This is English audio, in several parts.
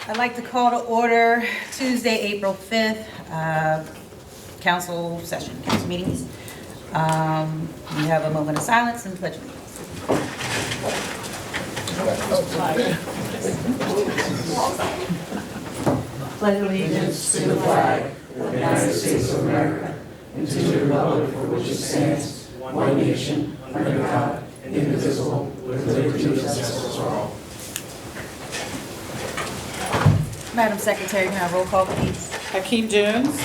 I'd like to call to order Tuesday, April 5th, council session, council meetings. We have a moment of silence and pledge allegiance. Pledge allegiance to the flag of the United States of America and to the republic for which it stands, one nation, under God, indivisible, with liberty and justice for all. Madam Secretary, can I have roll call, please? Hakeem Jones.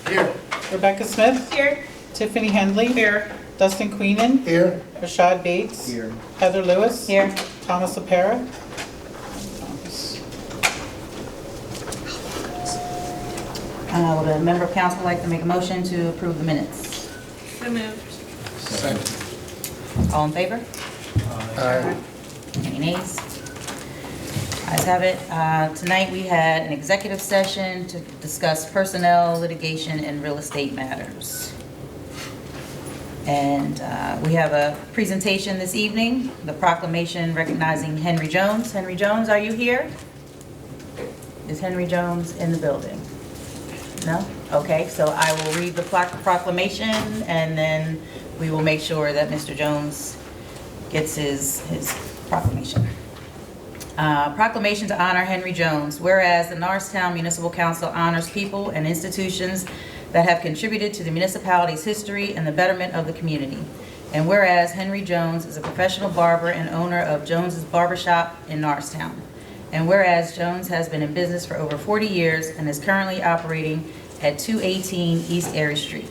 Here. Rebecca Smith. Here. Tiffany Hendley. Here. Dustin Queenan. Here. Rashad Bates. Here. Heather Lewis. Here. Thomas Lepera. Would a member of council like to make a motion to approve the minutes? So moved. Second. All in favor? Aye. Any nays? Ayes have it. Tonight we had an executive session to discuss personnel, litigation, and real estate matters. And we have a presentation this evening, the proclamation recognizing Henry Jones. Henry Jones, are you here? Is Henry Jones in the building? No? Okay, so I will read the proclamation and then we will make sure that Mr. Jones gets his proclamation. Proclamation to honor Henry Jones. Whereas the Norristown Municipal Council honors people and institutions that have contributed to the municipality's history and the betterment of the community. And whereas Henry Jones is a professional barber and owner of Jones's Barbershop in Norristown. And whereas Jones has been in business for over 40 years and is currently operating at 218 East Airy Street.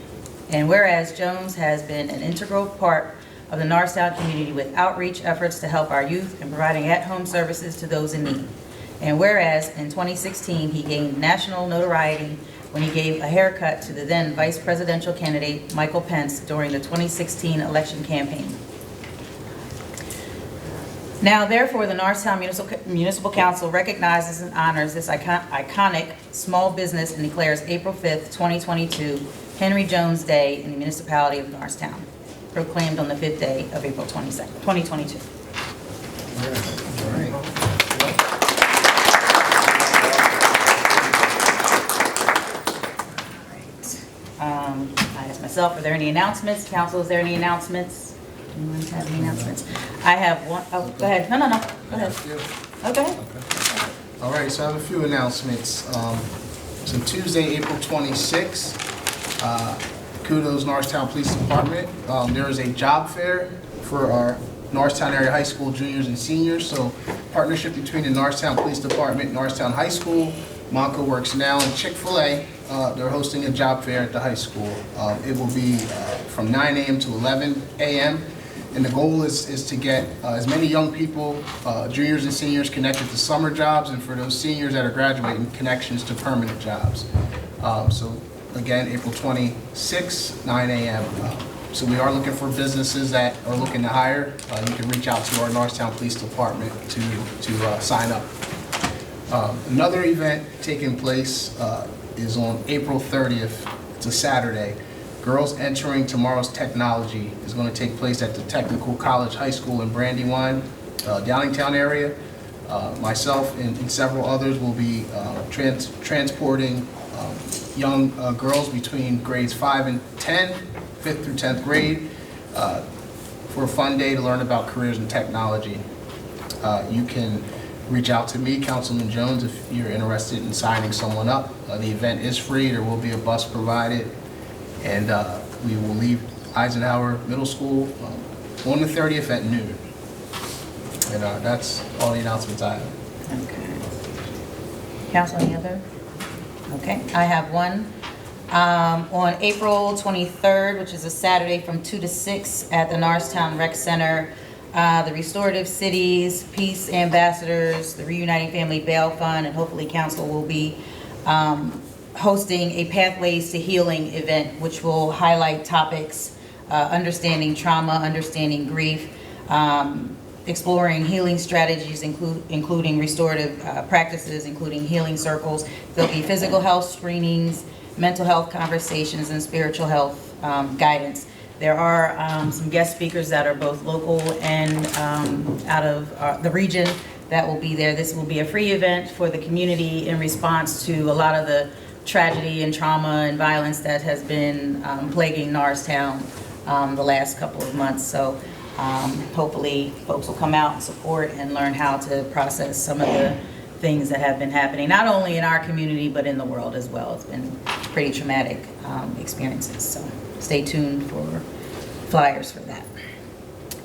And whereas Jones has been an integral part of the Norristown community with outreach efforts to help our youth and providing at-home services to those in need. And whereas in 2016, he gained national notoriety when he gave a haircut to the then vice presidential candidate Michael Pence during the 2016 election campaign. Now, therefore, the Norristown Municipal Council recognizes and honors this iconic small business and declares April 5th, 2022, Henry Jones Day in the municipality of Norristown, proclaimed on the 5th day of April 22nd, 2022. All right. I asked myself, are there any announcements? Council, is there any announcements? Anyone have any announcements? I have one. Oh, go ahead. No. Go ahead. Oh, go ahead. All right, so I have a few announcements. So Tuesday, April 26th, kudos Norristown Police Department. There is a job fair for our Norristown area high school juniors and seniors. So partnership between the Norristown Police Department, Norristown High School, Monco Works Now, and Chick-fil-A. They're hosting a job fair at the high school. It will be from 9 a.m. to 11 a.m. And the goal is to get as many young people, juniors and seniors, connected to summer jobs, and for those seniors that are graduating, connections to permanent jobs. So again, April 26th, 9 a.m. So we are looking for businesses that are looking to hire. You can reach out to our Norristown Police Department to sign up. Another event taking place is on April 30th. It's a Saturday. Girls Entering Tomorrow's Technology is going to take place at the Technical College High School in Brandywine, Downingtown area. Myself and several others will be transporting young girls between grades 5 and 10, 5th through 10th grade, for a fun day to learn about careers in technology. You can reach out to me, Councilman Jones, if you're interested in signing someone up. The event is free. There will be a bus provided, and we will leave Eisenhower Middle School on the 30th at noon. And that's all the announcements I have. Okay. Council, any other? Okay, I have one. On April 23rd, which is a Saturday from 2 to 6 at the Norristown Rec Center, the Restorative Cities, Peace Ambassadors, the Reuniting Family Bail Fund, and hopefully council will be hosting a Pathways to Healing event, which will highlight topics, understanding trauma, understanding grief, exploring healing strategies, including restorative practices, including healing circles. There'll be physical health screenings, mental health conversations, and spiritual health guidance. There are some guest speakers that are both local and out of the region that will be there. This will be a free event for the community in response to a lot of the tragedy and trauma and violence that has been plaguing Norristown the last couple of months. So hopefully folks will come out and support and learn how to process some of the things that have been happening, not only in our community, but in the world as well. It's been pretty traumatic experiences. So stay tuned for flyers for that.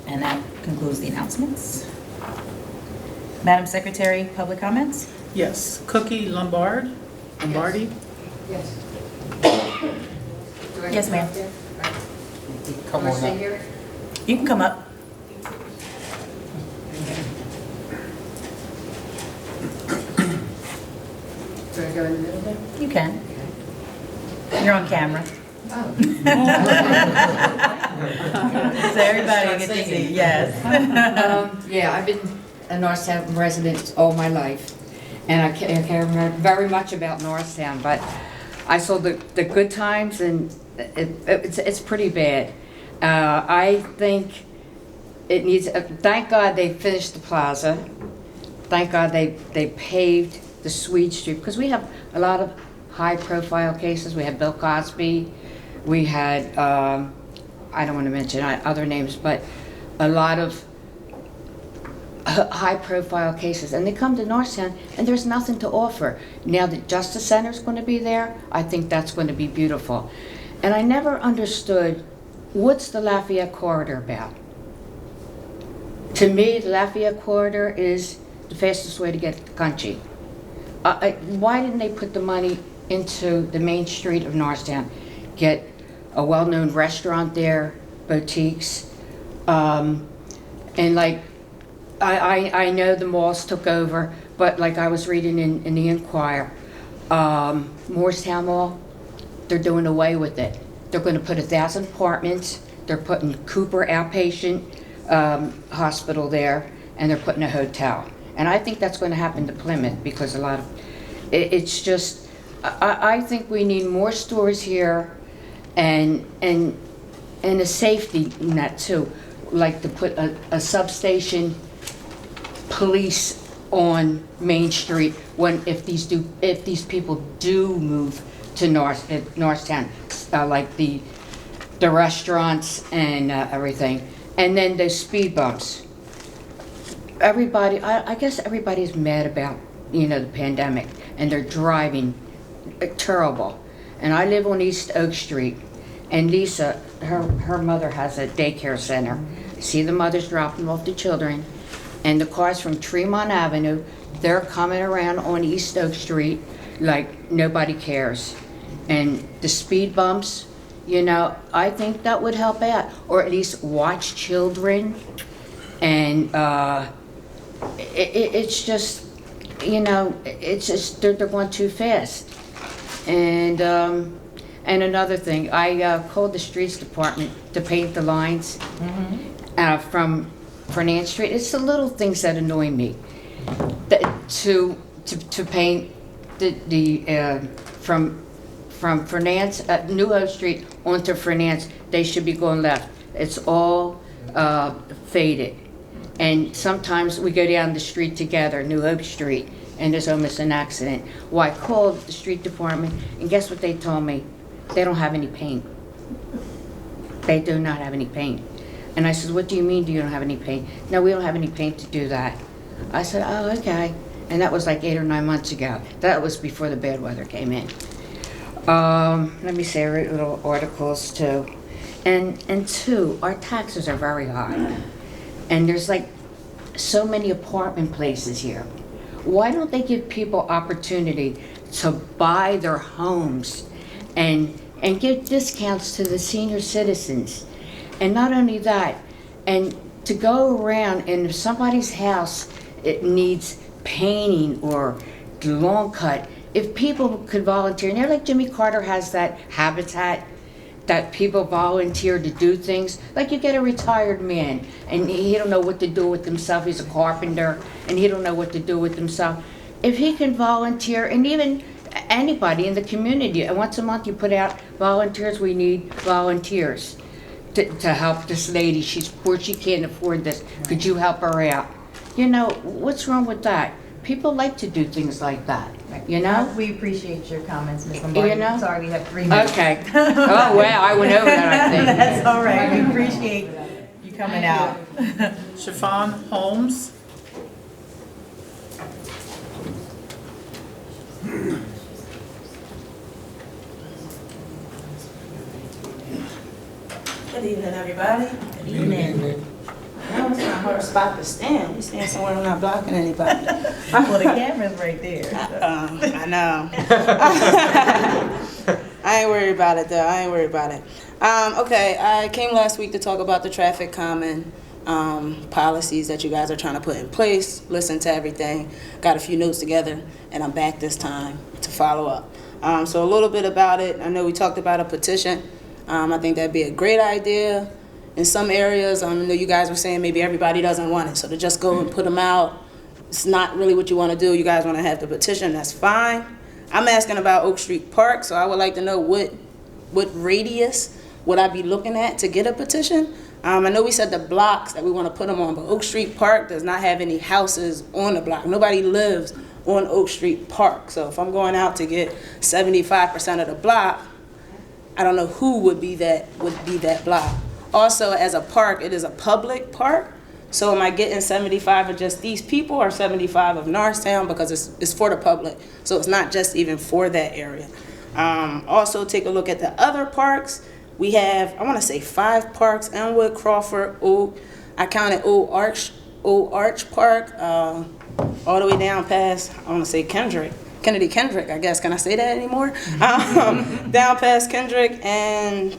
And that concludes the announcements. Madam Secretary, public comments? Yes. Cookie Lombardi? Yes. Yes, ma'am. Come on up. You can come up. Do I go in the middle there? You can. You're on camera. Oh. So everybody can see, yes. Yeah, I've been a Norristown resident all my life, and I care very much about Norristown, but I saw the good times, and it's pretty bad. I think it needs, thank God they finished the plaza. Thank God they paved the Swede Street, because we have a lot of high-profile cases. We had Bill Cosby. We had, I don't want to mention other names, but a lot of high-profile cases. And they come to Norristown, and there's nothing to offer. Now that Justice Center is going to be there, I think that's going to be beautiful. And I never understood, what's the Lafayette Corridor about? To me, the Lafayette Corridor is the fastest way to get to the country. Why didn't they put the money into the main street of Norristown? Get a well-known restaurant there, boutiques, and like, I know the malls took over, but like I was reading in the Inquirer, Morristown Mall, they're doing away with it. They're going to put 1,000 apartments. They're putting Cooper outpatient hospital there, and they're putting a hotel. And I think that's going to happen to Plymouth, because a lot of it's just, I think we need more stores here, and a safety net too, like to put a substation police on Main Street if these people do move to Norristown, like the restaurants and everything, and then those speed bumps. Everybody, I guess everybody's mad about, the pandemic, and they're driving terrible. And I live on East Oak Street, and Lisa, her mother has a daycare center. See the mothers dropping off the children, and the cars from Tremont Avenue, they're coming around on East Oak Street like nobody cares. And the speed bumps, I think that would help out, or at least watch children. And it's just, it's just they're going too fast. And another thing, I called the streets department to paint the lines from Fernand Street. It's the little things that annoy me. To paint the from Fernand's New Hope Street onto Fernand's, they should be going left. It's all faded. And sometimes we go down the street together, New Hope Street, and there's almost an accident. Well, I called the street department, and guess what they told me? They don't have any paint. They do not have any paint. And I said, what do you mean you don't have any paint? No, we don't have any paint to do that. I said, oh, okay. And that was like 8 or 9 months ago. That was before the bad weather came in. Let me say, I wrote little articles too. And two, our taxes are very high. And there's like so many apartment places here. Why don't they give people opportunity to buy their homes and give discounts to the senior citizens? And not only that, and to go around, and if somebody's house, it needs painting or lawn cut, if people could volunteer, and like Jimmy Carter has that habitat, that people volunteer to do things. Like you get a retired man, and he don't know what to do with himself. He's a carpenter, and he don't know what to do with himself. If he can volunteer, and even anybody in the community, and once a month you put out volunteers, we need volunteers to help this lady. She's poor, she can't afford this. Could you help her out? You know, what's wrong with that? People like to do things like that, you know? We appreciate your comments, Ms. Lombardi. You know? Sorry, we have 3 minutes. Okay. Oh, well, I went over that, I think. That's all right. We appreciate you coming out. Chiffon Holmes. Good evening, everybody. Good evening. Now it's not hard spot to stand. We stand somewhere I'm not blocking anybody. Well, the camera's right there. I know. I ain't worried about it, though. I ain't worried about it. Okay, I came last week to talk about the traffic calming policies that you guys are trying to put in place. Listen to everything. Got a few notes together, and I'm back this time to follow up. So a little bit about it. I know we talked about a petition. I think that'd be a great idea. In some areas, I know you guys were saying maybe everybody doesn't want it, so to just go and put them out, it's not really what you want to do. You guys want to have the petition, that's fine. I'm asking about Oak Street Park, so I would like to know what radius would I be looking at to get a petition? I know we said the blocks that we want to put them on, but Oak Street Park does not have any houses on the block. Nobody lives on Oak Street Park, so if I'm going out to get 75% of the block, I don't know who would be that block. Also, as a park, it is a public park. So am I getting 75 of just these people or 75 of Norristown, because it's for the public. So it's not just even for that area. Also, take a look at the other parks. We have, I want to say 5 parks: Elmwood, Crawford, Oak. I counted Old Arch Park, all the way down past, I want to say Kennedy Kendrick, I guess. Can I say that anymore? Down past Kendrick and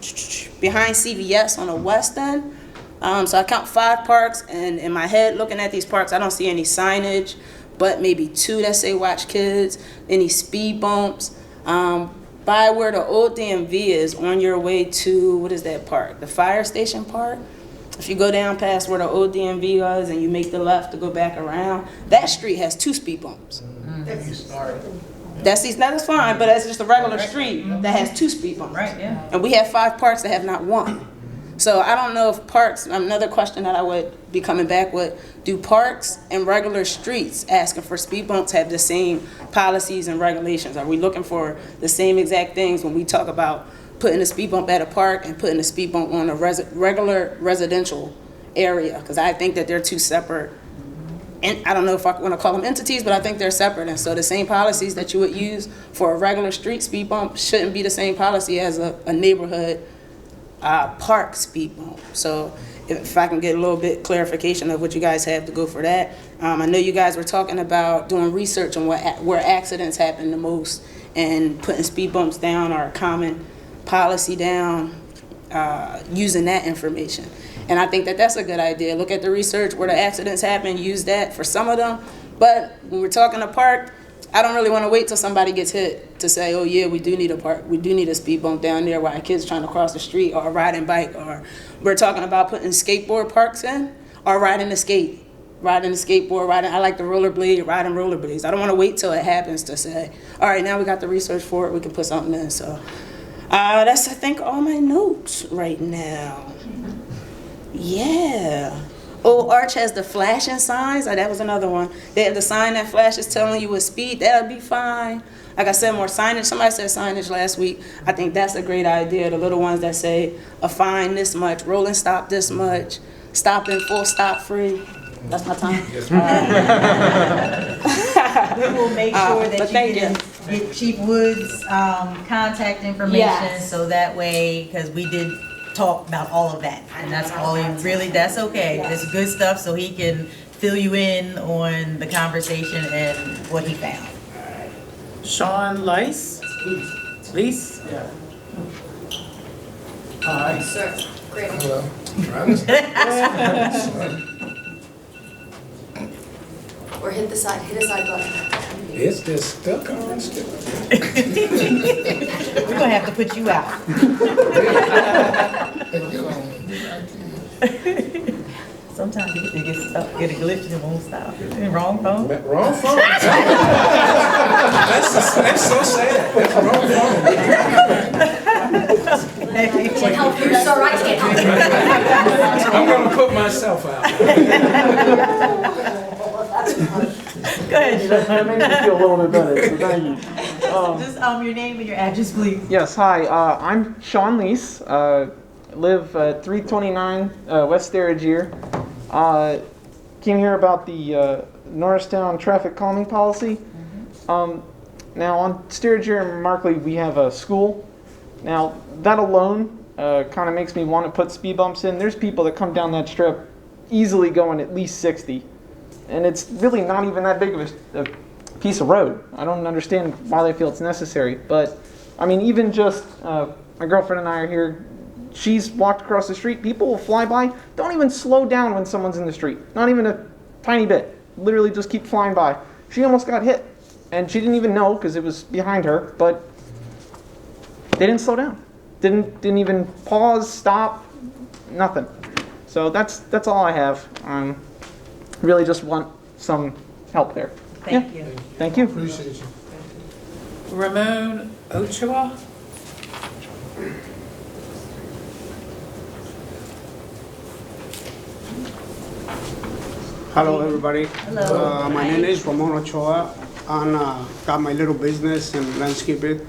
behind CVS on the west end. So I count 5 parks, and in my head, looking at these parks, I don't see any signage, but maybe 2 that say watch kids, any speed bumps. By where the old DMV is, on your way to, what is that park? The fire station park? If you go down past where the old DMV was and you make the left to go back around, that street has 2 speed bumps. That's fine, but that's just a regular street that has 2 speed bumps. Right, yeah. And we have 5 parks that have not 1. So I don't know if parks, another question that I would be coming back with, do parks and regular streets asking for speed bumps have the same policies and regulations? Are we looking for the same exact things when we talk about putting a speed bump at a park and putting a speed bump on a regular residential area? Because I think that they're 2 separate, and I don't know if I want to call them entities, but I think they're separate. And so the same policies that you would use for a regular street speed bump shouldn't be the same policy as a neighborhood park speed bump. So if I can get a little bit clarification of what you guys have to go for that. I know you guys were talking about doing research on where accidents happen the most and putting speed bumps down or a common policy down, using that information. And I think that that's a good idea. Look at the research where the accidents happen, use that for some of them. But when we're talking a park, I don't really want to wait till somebody gets hit to say, oh yeah, we do need a park. We do need a speed bump down there while a kid's trying to cross the street or riding bike. Or we're talking about putting skateboard parks in or riding the skateboard, I like the rollerblade, riding rollerblades. I don't want to wait till it happens to say, all right, now we got the research for it, we can put something in. So that's, I think, all my notes right now. Yeah. Old Arch has the flashing signs. Oh, that was another one. They have the sign that flashes telling you what speed. That'll be fine. Like I said, more signage. Somebody said signage last week. I think that's a great idea. The little ones that say a fine this much, rolling stop this much, stopping full stop free. That's my time. We will make sure that you get Chief Wood's contact information, Yes. so that way, because we did talk about all of that, and that's all he really, that's okay. It's good stuff, so he can fill you in on the conversation and what he found. Sean Lease? Yeah. Hi. Sir, great. Hello. Or hit a side button. Is this stuck on still? We're gonna have to put you out. Sometimes you get stuck, get a glitch and it won't stop. Wrong phone? Wrong phone. That's so sad. That's wrong phone. Can't help you, you're so right, can't help you. I'm gonna put myself out. ahead. That makes me feel a little bit better, so thank you. Just your name and your address, please. Yes, hi, I'm Sean Leese, live at 329 West Sterrigier. Came here about the Norristown traffic calming policy. Now on Sterrigier and Markley we have a school. Now that alone kind of makes me want to put speed bumps in. There's people that come down that strip easily going at least 60. And it's really not even that big of a piece of road. I don't understand why they feel it's necessary. But I mean, even just my girlfriend and I are here. She's walked across the street. People will fly by. Don't even slow down when someone's in the street. Not even a tiny bit. Literally just keep flying by. She almost got hit. And she didn't even know because it was behind her. But they didn't slow down. Didn't even pause, stop, nothing. So that's all I have. Really just want some help there. Thank you. Thank you. Appreciate you. Ramon Ochoa. Hello, everybody. Hello. My name is Ramon Ochoa, and got my little business and landscaping.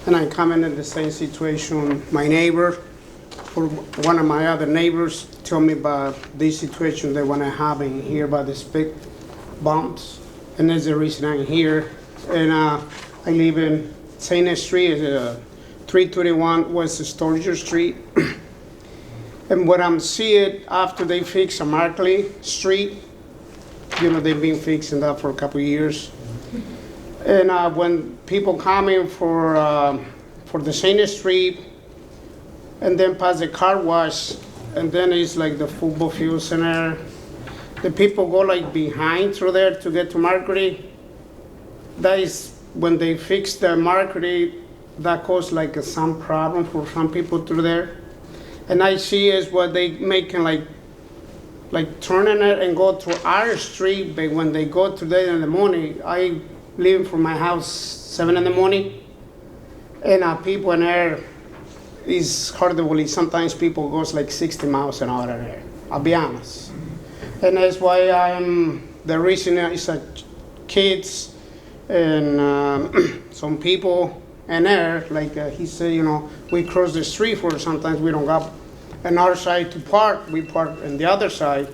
And I'm coming in the same situation. My neighbor, or one of my other neighbors, told me about this situation they want to have in here by the speed bumps, and that's the reason I'm here. And I live in St. Street, 321 West Storage Street. And what I'm seeing after they fix a Markley Street, you know, they've been fixing that for a couple of years. And when people come in for the St. Street, and then pass the car wash, and then it's like the football field center, the people go like behind through there to get to Markley. That is when they fix the Markley, that caused like some problem for some people through there. And I see is what they making like turning it and go to our street, but when they go to there in the morning, I leave from my house 7 in the morning, and people in there is horribly, sometimes people goes like 60 miles an hour there, I'll be honest. And that's why the reason is that kids and some people in there, like he said, you know, we cross the street for sometimes we don't got another side to park, we park on the other side.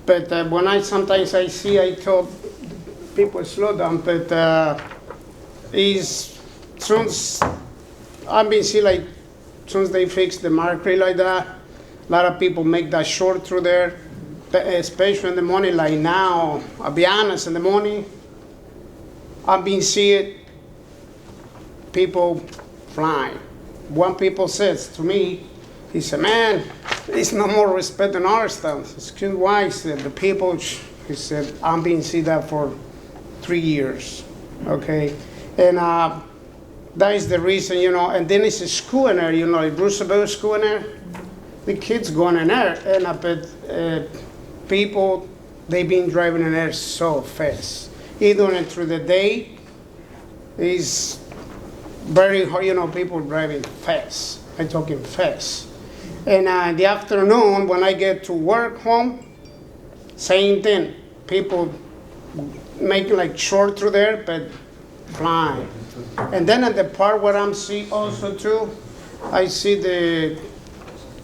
But when sometimes I see, I tell people slow down, but soon I've been see like, since they fix the Markley like that, a lot of people make that short through there, especially in the morning like now. I'll be honest, in the morning, I've been seeing people flying. One people says to me, he said, man, there's no more respect in our stuff. Excuse me, why? He said, the people, he said, I've been seeing that for 3 years, okay? And that is the reason, you know, and then it's a school in there, you know, like Roosevelt school in there. The kids going in there, and I bet people, they've been driving in there so fast. Even through the day, it's very hard, you know, people driving fast. I'm talking fast. And in the afternoon, when I get to work home, same thing. People making like short through there, but flying. And then at the part where I'm see also too, I see the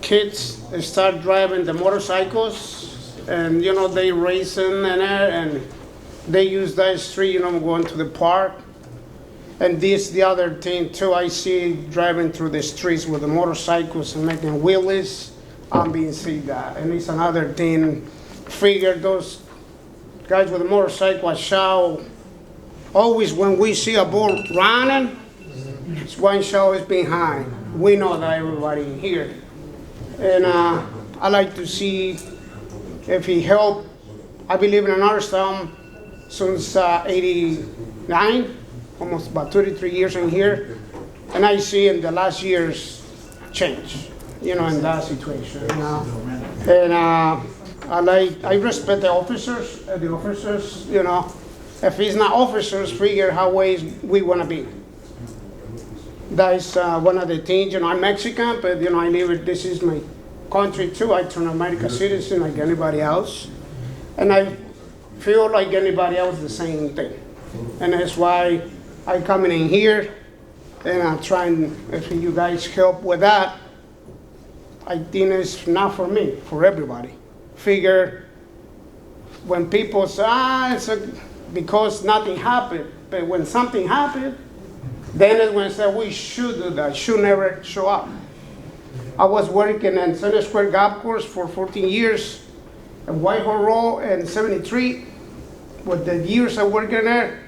kids start driving the motorcycles, and you know they racing in there, and they use that street, you know, going to the park. And the other thing too, I see driving through the streets with the motorcycles and making wheelies. I'm being see that, and it's another thing. Figure those guys with the motorcycle, I shout. Always when we see a bull running, it's one show is behind. We know that everybody in here. And I like to see if he helped. I believe in Norristown since 89, almost about 33 years in here. And I see in the last years change, you know, in that situation. And I respect the officers, you know. If it's not officers, figure how ways we want to be. That's one of the things, you know, I'm Mexican, but, you know, I live, this is my country too. I turn American citizen like anybody else. And I feel like anybody else the same thing. And that's why I coming in here and I'm trying, if you guys help with that, I think it's not for me, for everybody. Figure when people say, because nothing happened, but when something happened, then it's when I say we should do that, should never show up. I was working in Center Square Golf Course for 14 years, and Whitehall Road and 73. With the years I worked in there,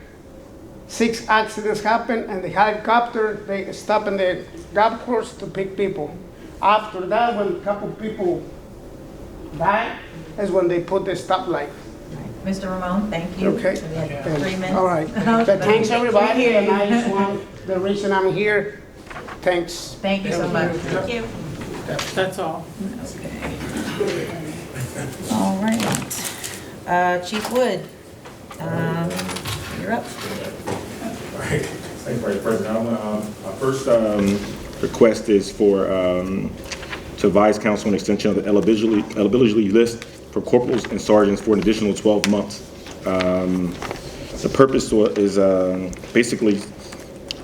6 accidents happened, and the helicopter, they stopped in the golf course to pick people. After that, when a couple people died, is when they put the stoplight. Mr. Ramon, thank you. Okay. So we had 3 minutes. All right. But thanks everybody, and I just want the reason I'm here. Thanks. Thank you so much. Thank you. That's all. All right. Chief Wood, you're up. Thank you, Vice President. My first request is for to advise council on extension of the eligibility list for corporals and sergeants for an additional 12 months. The purpose is basically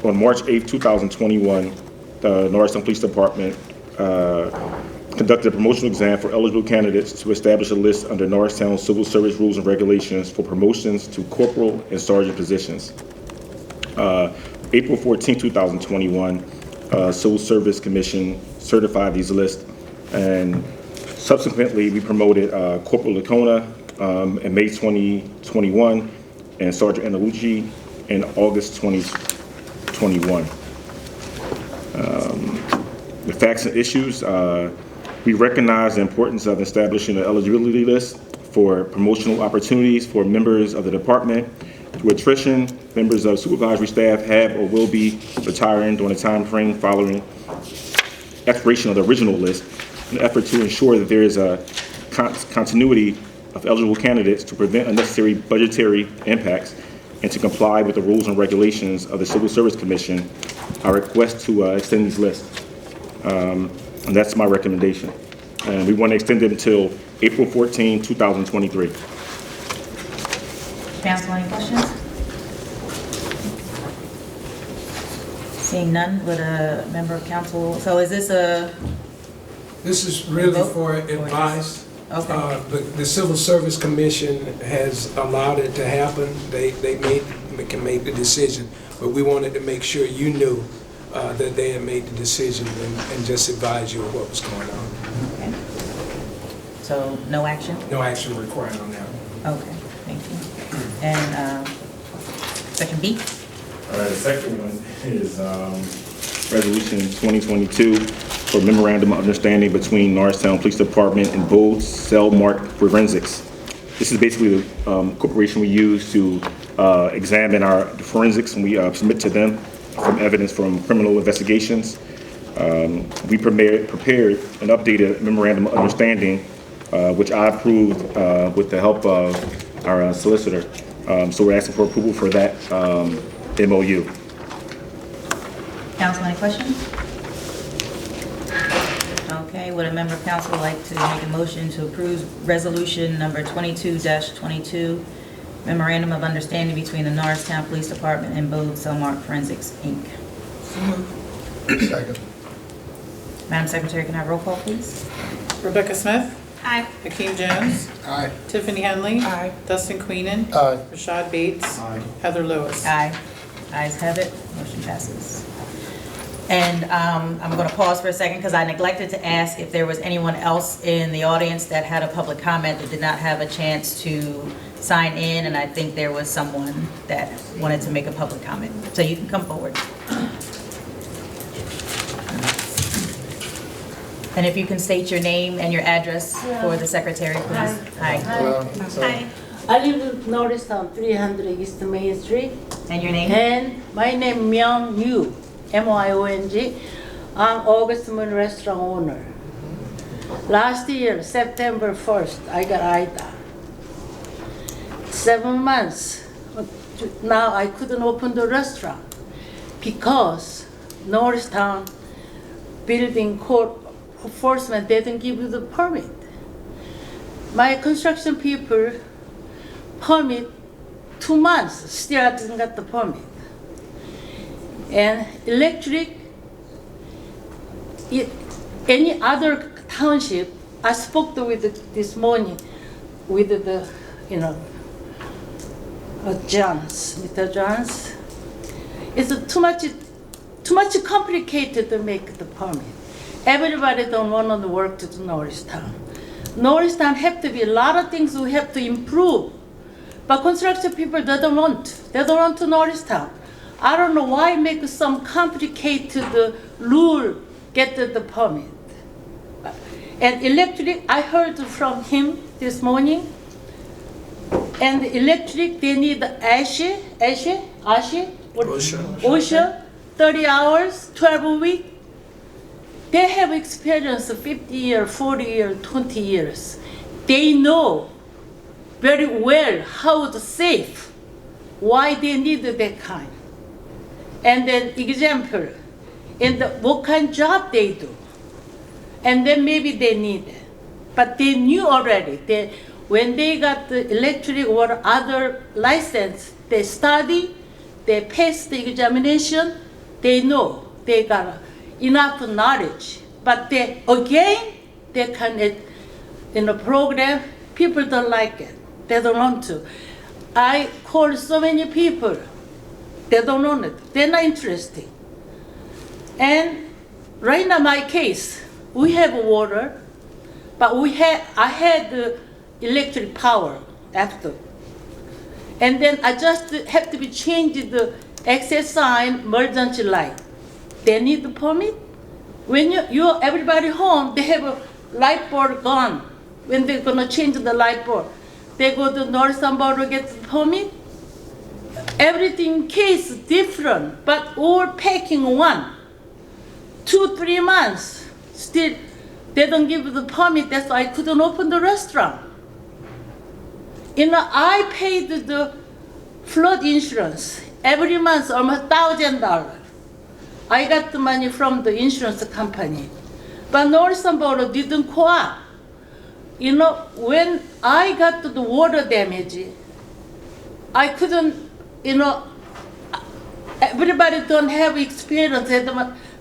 on March 8th, 2021, the Norristown Police Department conducted a promotional exam for eligible candidates to establish a list under Norristown Civil Service Rules and Regulations for promotions to corporal and sergeant positions. April 14, 2021, Civil Service Commission certified these lists, and subsequently we promoted Corporal Lacona in May 2021 and Sergeant Analucci in August 2021. The facts and issues, we recognize the importance of establishing an eligibility list for promotional opportunities for members of the department. Through attrition, members of supervisory staff have or will be retiring during the time frame following expiration of the original list, in an effort to ensure that there is a continuity of eligible candidates to prevent unnecessary budgetary impacts and to comply with the rules and regulations of the Civil Service Commission. I request to extend these lists, and that's my recommendation. And we want to extend it until April 14, 2023. Council, any questions? Seeing none, would a member of council, so is this a? This is really for advice. Okay. The Civil Service Commission has allowed it to happen. They can make the decision, but we wanted to make sure you knew that they had made the decision and just advise you of what was going on. Okay. So no action? No action required on that. Okay, thank you. And section B? The second one is Resolution 2022 for Memorandum of Understanding between Norristown Police Department and Bode Cellmark Forensics. This is basically the corporation we use to examine our forensics, and we submit to them from evidence from criminal investigations. We prepared an updated Memorandum of Understanding, which I approved with the help of our solicitor. So we're asking for approval for that MOU. Council, any questions? Okay, would a member of council like to make a motion to approve resolution number 22-22, Memorandum of Understanding between the Norristown Police Department and Bode Cellmark Forensics, Inc. Second. Madam Secretary, can I have roll call, please? Rebecca Smith. Aye. Hakeem Jones. Aye. Tiffany Henley. Aye. Dustin Queenan. Aye. Rashad Bates. Aye. Heather Lewis. Aye. Ayes have it, motion passes. And I'm going to pause for a second because I neglected to ask if there was anyone else in the audience that had a public comment that did not have a chance to sign in, and I think there was someone that wanted to make a public comment. So you can come forward. And if you can state your name and your address for the secretary, please. Hi. Hi. I live in Norristown, 300 East Main Street. And your name? And my name Myung Yu, M-Y-O-N-G. I'm August Moon restaurant owner. Last year, September 1st, I got IDA. 7 months. Now I couldn't open the restaurant because Norristown building code enforcement didn't give you the permit. My construction people permit 2 months, still hasn't got the permit. And electric, any other township, I spoke with this morning with the, Mr. Johns. It's too much complicated to make the permit. Everybody don't want to work to Norristown. Norristown have to be a lot of things we have to improve. But construction people, they don't want to Norristown. I don't know why make some complicated rule get the permit. And electric, I heard from him this morning. And electric, they need OSHA, 30 hours, 12 a week. They have experience of 50 years, 40 years, 20 years. They know very well how to save, why they need that kind. And then example, what kind of job they do. And then maybe they need it. But they knew already, when they got the electric or other license, they study, they pass the examination, they know they got enough knowledge. But they can, in the program, people don't like it. They don't want to. I call so many people, they don't want it. They're not interested. And right now, my case, we have water, but I had the electric power after. And then I just have to be changed the access sign, emergency light. They need the permit. When everybody home, they have a light bulb gone. When they're gonna change the light bulb, they go to Norristown Board to get the permit. Everything case different, but all packing one. 2-3 months, still they don't give the permit. That's why I couldn't open the restaurant. I paid the flood insurance every month, almost $1,000. I got the money from the insurance company. But Norristown Board didn't co-op. When I got to the water damage, I couldn't, everybody don't have experience.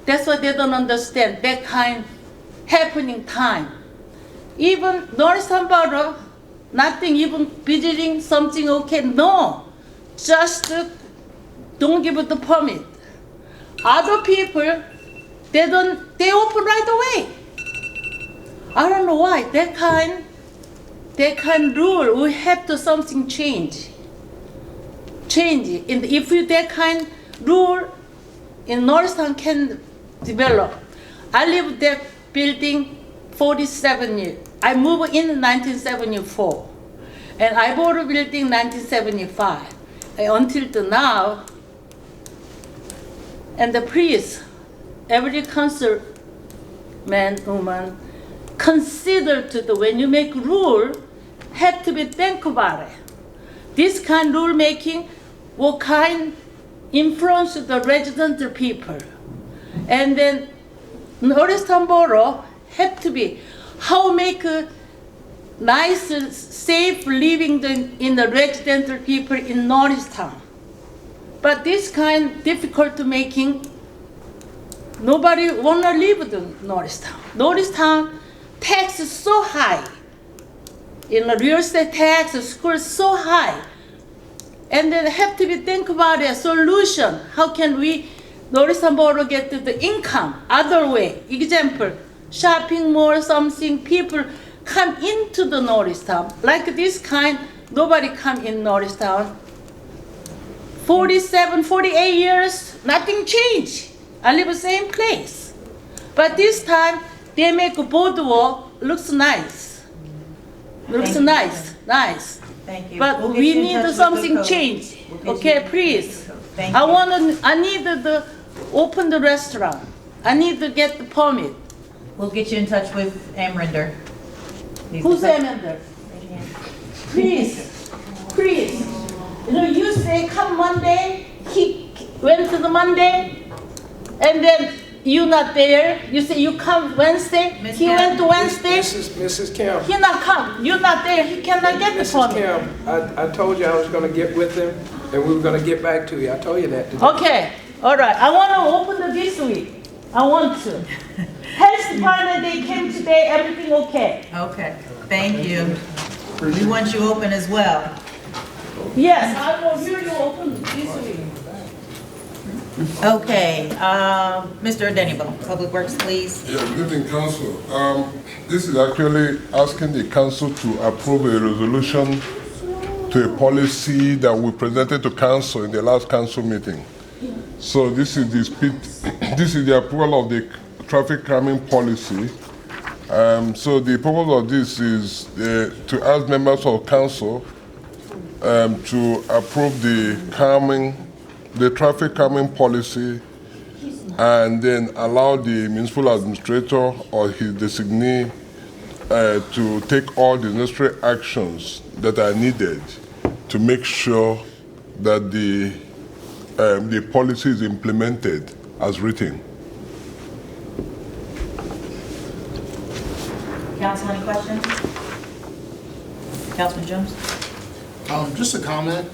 That's why they don't understand that kind happening time. Even Norristown Board, nothing, even visiting something okay, no. Just don't give it the permit. Other people, they open right away. I don't know why. That kind rule, we have to something change. And if that kind rule in Norristown can develop. I lived that building 47 years. I moved in 1974. And I bought a building in 1975. Until now, and the priest, every council man, woman, consider when you make rule, have to be think about it. This kind of rule making, what kind influence the resident people. And then Norristown Borough have to be how make a nice, safe living in the residential people in Norristown. But this kind difficult to making, nobody wanna live in Norristown. Norristown tax is so high. In the real estate tax, school is so high. And then have to be think about a solution. How can we, Norristown Borough get the income other way? Example, shopping mall, something, people come into the Norristown. Like this kind, nobody come in Norristown. 47, 48 years, nothing changed. I live in the same place. But this time, they make a boardwalk, looks nice. Looks nice. Thank you. But We'll get we you in need touch with something the code. change. We'll get you Okay, in touch please. with the code. Thank you. I need to open the restaurant. I need to get the permit. We'll get you in touch with Amrinder. Who's Amanda? Please. You say come Monday, he went to the Monday, and then you not there. You say you come Wednesday. Miss He Kim? went to Wednesday. Mrs. Kim. He not come. You not there. He cannot get the Mrs. permit. Kim, I told you I was gonna get with him, and we were gonna get back to you. I told you that today. Okay, all right. I want to open this week. I want to. Health department, they came today. Everything okay? Okay, thank you. We want you open as well. Yes, I will hear you open this week. Okay, Mr. Dennybo, Public Works, please. Yeah, good evening, Council. This is actually asking the Council to approve a resolution to a policy that we presented to Council in the last Council meeting. So this is the approval of the traffic calming policy. So the purpose of this is to ask members of Council to approve the traffic calming policy, and then allow the municipal administrator or his designee to take all the necessary actions that are needed to make sure that the policy is implemented as written. Council, any questions? Councilman Jones? Just a comment.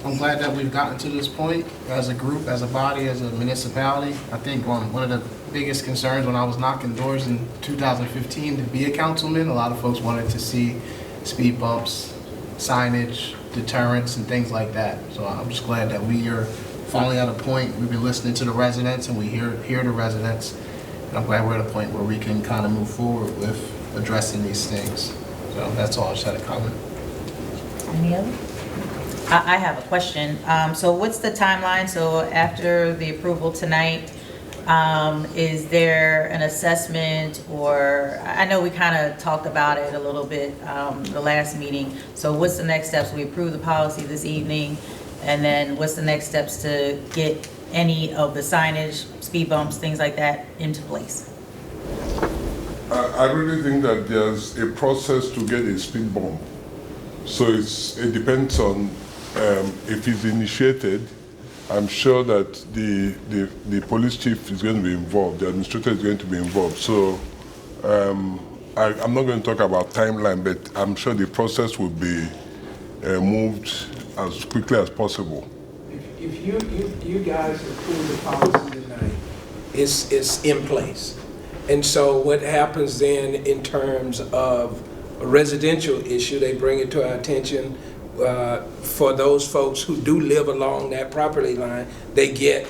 I'm glad that we've gotten to this point as a group, as a body, as a municipality. I think one of the biggest concerns when I was knocking doors in 2015 to be a councilman, a lot of folks wanted to see speed bumps, signage, deterrence, and things like that. So I'm just glad that we are finally at a point. We've been listening to the residents, and we hear the residents. And I'm glad we're at a point where we can kind of move forward with addressing these things. So that's all. I just had a comment. Any other? I have a question. So what's the timeline? So after the approval tonight, is there an assessment, or, I know we kind of talked about it a little bit the last meeting. So what's the next steps? We approve the policy this evening, and then what's the next steps to get any of the signage, speed bumps, things like that into place? I really think that there's a process to get a speed bump. So it depends on if it's initiated. I'm sure that the police chief is going to be involved, the administrator is going to be involved. So I'm not going to talk about timeline, but I'm sure the process will be moved as quickly as possible. If you guys approve the policy tonight, it's in place. And so what happens then in terms of a residential issue, they bring it to our attention. For those folks who do live along that property line, they get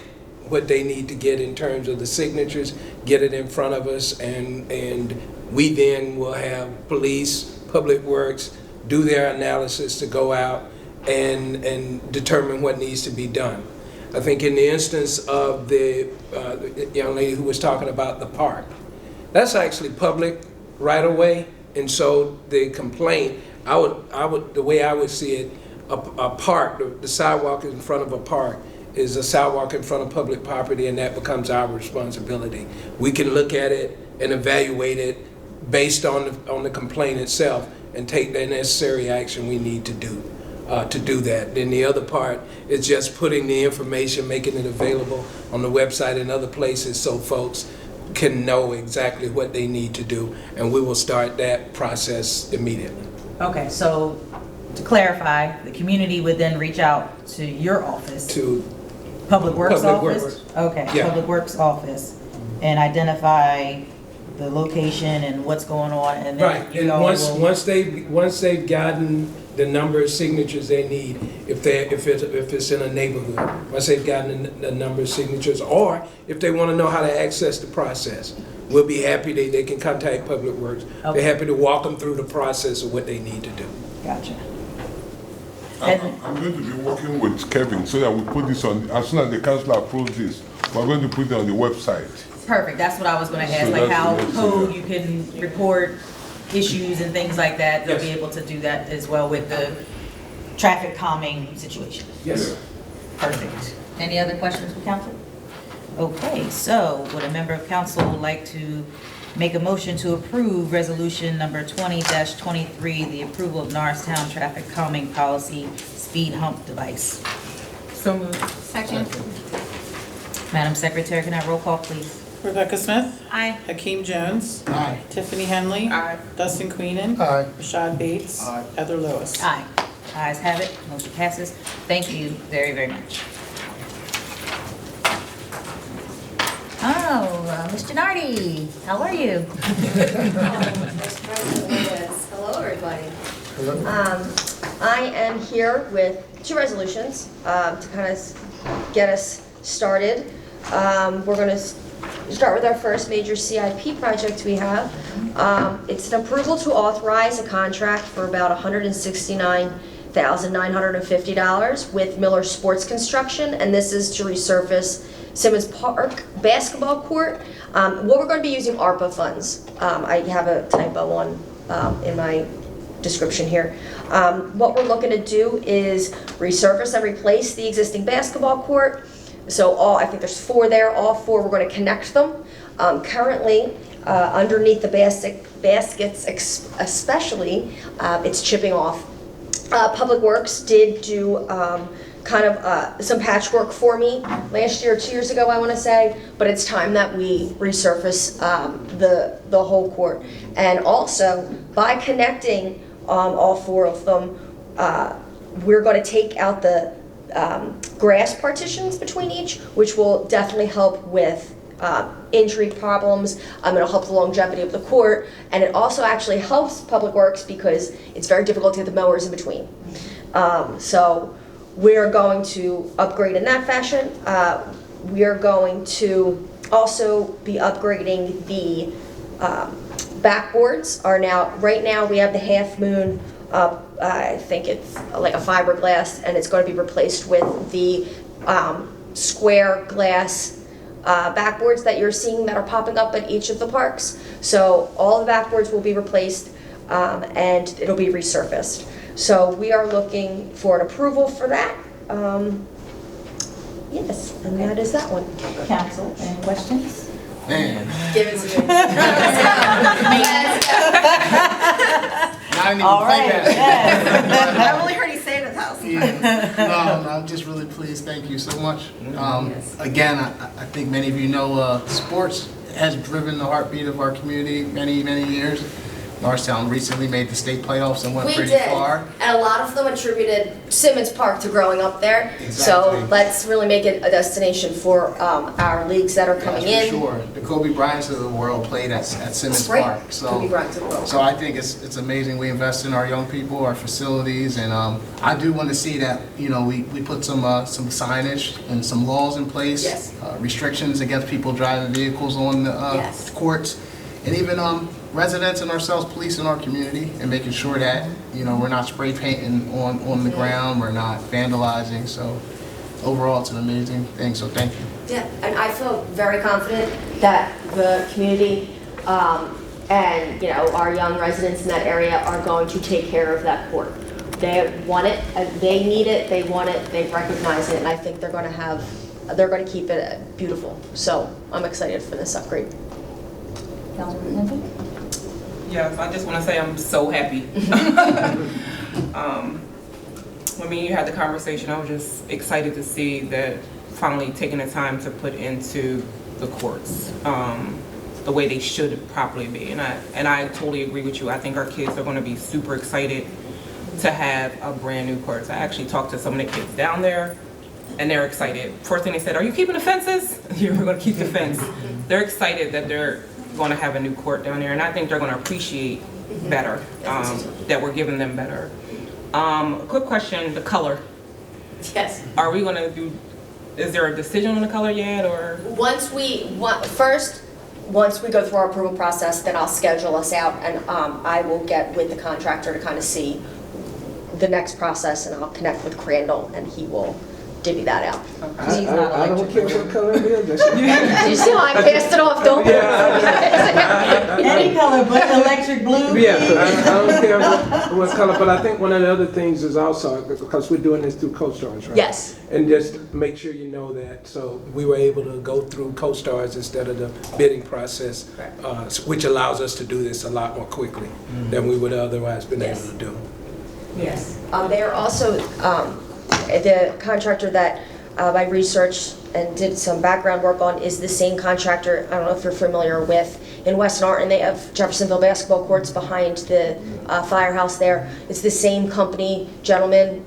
what they need to get in terms of the signatures, get it in front of us, and we then will have police, public works, do their analysis to go out and determine what needs to be done. I think in the instance of the young lady who was talking about the park, that's actually public right away, and so the complaint, the way I would see it, a park, the sidewalk in front of a park is a sidewalk in front of public property, and that becomes our responsibility. We can look at it and evaluate it based on the complaint itself and take the necessary action we need to do that. Then the other part is just putting the information, making it available on the website and other places so folks can know exactly what they need to do, and we will start that process immediately. Okay, so to clarify, the community would then reach out to your office? To Public Works Public office? Works. Okay, Yeah. Public Works office, and identify the location and what's going on, and then Right, you and know, once they've gotten the number of signatures they need, if it's in a neighborhood, once they've gotten the number of signatures, or if they want to know how to access the process, we'll be happy they can contact Public Works. Okay. They're happy to walk them through the process of what they need to do. Gotcha. I'm going to be working with Kevin so that we put this on, as soon as the council approves this, we're going to put it on the website. Perfect, that's what I was gonna ask, So like that's how the next code thing. you can report issues and things like that. They'll be able to do that as well with the traffic calming situation. Yes. Perfect. Any other questions from council? Okay, so would a member of council like to make a motion to approve resolution number 20-23, the approval of Norristown traffic calming policy speed hump device? So moved. Second. Madam Secretary, can I roll call, please? Rebecca Smith. Aye. Hakeem Jones. Aye. Tiffany Henley. Aye. Dustin Queenan. Aye. Rashad Bates. Aye. Heather Lewis. Aye. Ayes have it, motion passes. Thank you very, very much. Oh, Mr. Nardi, how are you? Vice President Lewis. Hello, everybody. I am here with two resolutions to kind of get us started. We're going to start with our first major CIP project we have. It's an approval to authorize a contract for about $169,950 with Miller Sports Construction, and this is to resurface Simmons Park basketball court. What we're going to be using ARPA funds. I have a typo on in my description here. What we're looking to do is resurface and replace the existing basketball court. So I think there's 4 there. All 4 we're going to connect them. Currently, underneath the baskets, especially, it's chipping off. Public Works did do some patchwork for me last year or 2 years ago, I want to say, but it's time that we resurface the whole court. And also, by connecting all 4 of them, we're going to take out the grass partitions between each, which will definitely help with injury problems. It'll help the longevity of the court, and it also actually helps Public Works because it's very difficult to get the mowers in between. So we're going to upgrade in that fashion. We are going to also be upgrading the backboards. Right now we have the Half Moon. I think it's like a fiberglass, and it's going to be replaced with the square glass backboards that you're seeing that are popping up at each of the parks. So all the backboards will be replaced, and it'll be resurfaced. So we are looking for an approval for that. Yes, and that is that one. Council, any questions? Man, Give it to me. I didn't even All play right, that. yes. I've only heard you say it in the house. Yeah. No, I'm just really pleased. Thank you so much. Again, I think many of you know sports has driven the heartbeat of our community many, many years. Norristown recently made the state playoffs and went pretty far. And a lot of them attributed Simmons Park to growing up there. Exactly. So let's really make it a destination for our leagues that are coming in. For sure. The Kobe Bryants of the world played at Simmons Right. Park. Kobe Bryant of the world. So I think it's amazing. We invest in our young people, our facilities, and I do want to see that we put some signage and some laws in place. Yes. Restrictions against people driving vehicles on the Yes. courts, and even residents and ourselves policing our community and making sure that we're not spray painting on the ground, we're not vandalizing. So overall, it's an amazing thing. So thank you. Yeah, and I feel very confident that the community and our young residents in that area are going to take care of that court. They want it, they need it, they want it, they recognize it, and I think they're going to keep it beautiful. So I'm excited for this upgrade. Councilman Lindsay? Yes, I just want to say I'm so happy. When me and you had the conversation, I was just excited to see that finally taking the time to put into the courts the way they should properly be. And I totally agree with you. I think our kids are going to be super excited to have a brand new courts. I actually talked to some of the kids down there, and they're excited. First thing they said, "Are you keeping the fences?" Yeah, we're going to keep the fence. They're excited that they're going to have a new court down there, and I think they're going to appreciate better that we're giving them better. Quick question: the color. Yes. Are we going to do? Is there a decision on the color yet, or? Once we go through our approval process, then I'll schedule us out, and I will get with the contractor to kind of see the next process, and I'll connect with Crandall, and he will divvy that out. I don't care what color it is. You see how I passed it off, don't you? Any color but electric blue. Yeah, I don't care what color, but I think one of the other things is also, because we're doing this through CoStars, right? Yes. And just make sure you know that, so we were able to go through CoStars instead of the bidding process, which allows us to do this a lot more quickly than we would otherwise been able to do. Yes. They are also, the contractor that I researched and did some background work on, is the same contractor, I don't know if you're familiar with, in West Norton, they have Jeffersonville basketball courts behind the firehouse there. It's the same company, gentleman,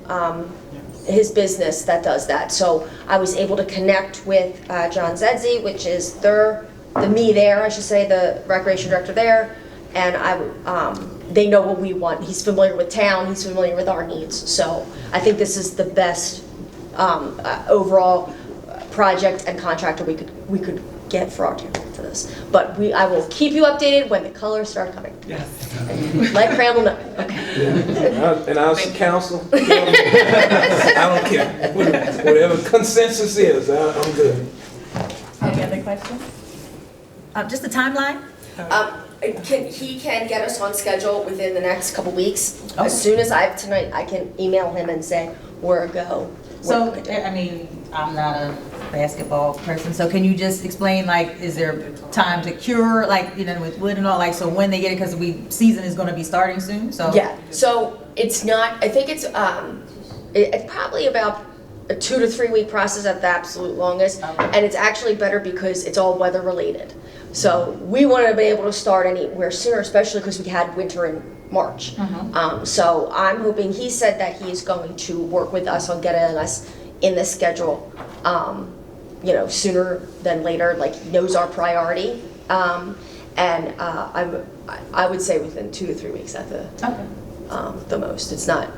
his business that does that. So I was able to connect with John Zedzi, which is the recreation director there, and they know what we want. He's familiar with town, he's familiar with our needs. So I think this is the best overall project and contractor we could get for our town for this. But I will keep you updated when the colors start coming. Yes. Let Crandall know. Okay. And I'll counsel. I don't care. Whatever consensus is, I'm good. Any other questions? Just the timeline? He can get us on schedule within the next couple weeks. Okay. As soon as I have tonight, I can email him and say, we're a go. So, I mean, I'm not a basketball person, so can you just explain, like, is there time to cure, like, you know, with wood and all, like, so when they get it, because season is gonna be starting soon, so? Yeah, so it's not, I think it's probably about a 2 to 3 week process at the absolute longest. Okay. And it's actually better because it's all weather related. So we wanted to be able to start anywhere sooner, especially because we had winter in March. So I'm hoping, he said that he is going to work with us on getting us in the schedule, you know, sooner than later, like he knows our priority. I would say within 2 to 3 weeks at the most. It's not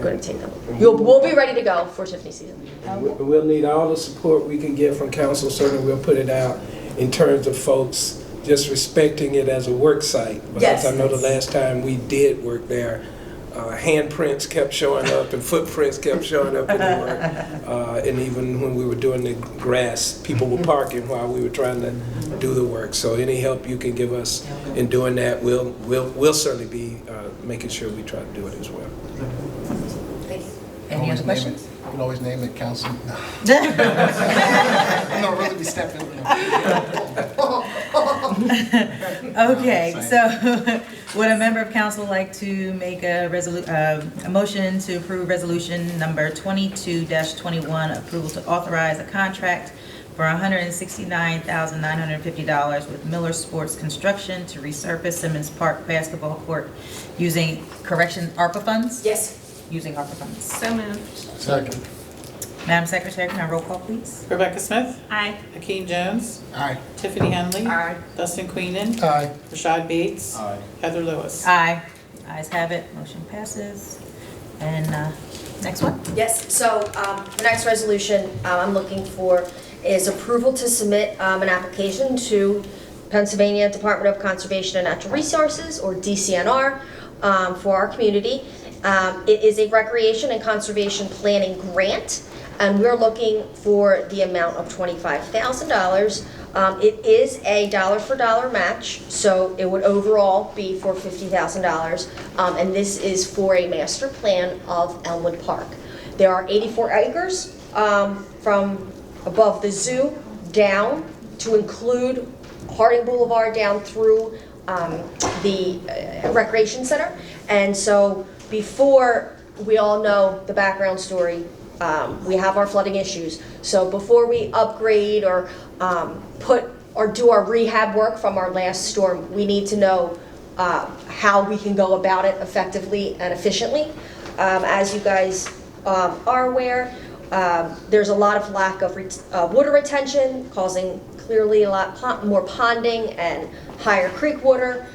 going to take them. We'll be ready to go for Tiffany season. We'll need all the support we can get from council, certainly we'll put it out in terms of folks just respecting it as a work site. Because I know the last time we did work there, handprints kept showing up and footprints kept showing up in the work. And even when we were doing the grass, people were parking while we were trying to do the work. So any help you can give us in doing that, we'll certainly be making sure we try to do it as well. Any other questions? You can always name it council. No, really be stepping. Okay, so would a member of council like to make a motion to approve resolution number 22-21, approval to authorize a contract for $169,950 with Miller Sports Construction to resurface Simmons Park basketball court using ARPA funds? Yes. Using ARPA funds. So moved. Second. Madam Secretary, can I roll call, please? Rebecca Smith. Aye. Hakeem Jones. Aye. Tiffany Henley. Aye. Dustin Queenan. Aye. Rashad Bates. Aye. Heather Lewis. Aye. Ayes have it, motion passes. And next one? Yes, so the next resolution I'm looking for is approval to submit an application to Pennsylvania Department of Conservation and Natural Resources, or DCNR, for our community. It is a recreation and conservation planning grant, and we're looking for the amount of $25,000. It is a dollar-for-dollar match, so it would overall be for $50,000, and this is for a master plan of Elmwood Park. There are 84 acres from above the zoo down to include Harding Boulevard down through the recreation center. And so before, we all know the background story, we have our flooding issues. So before we upgrade or do our rehab work from our last storm, we need to know how we can go about it effectively and efficiently. As you guys are aware, there's a lot of lack of water retention, causing clearly a lot more ponding and higher creek water.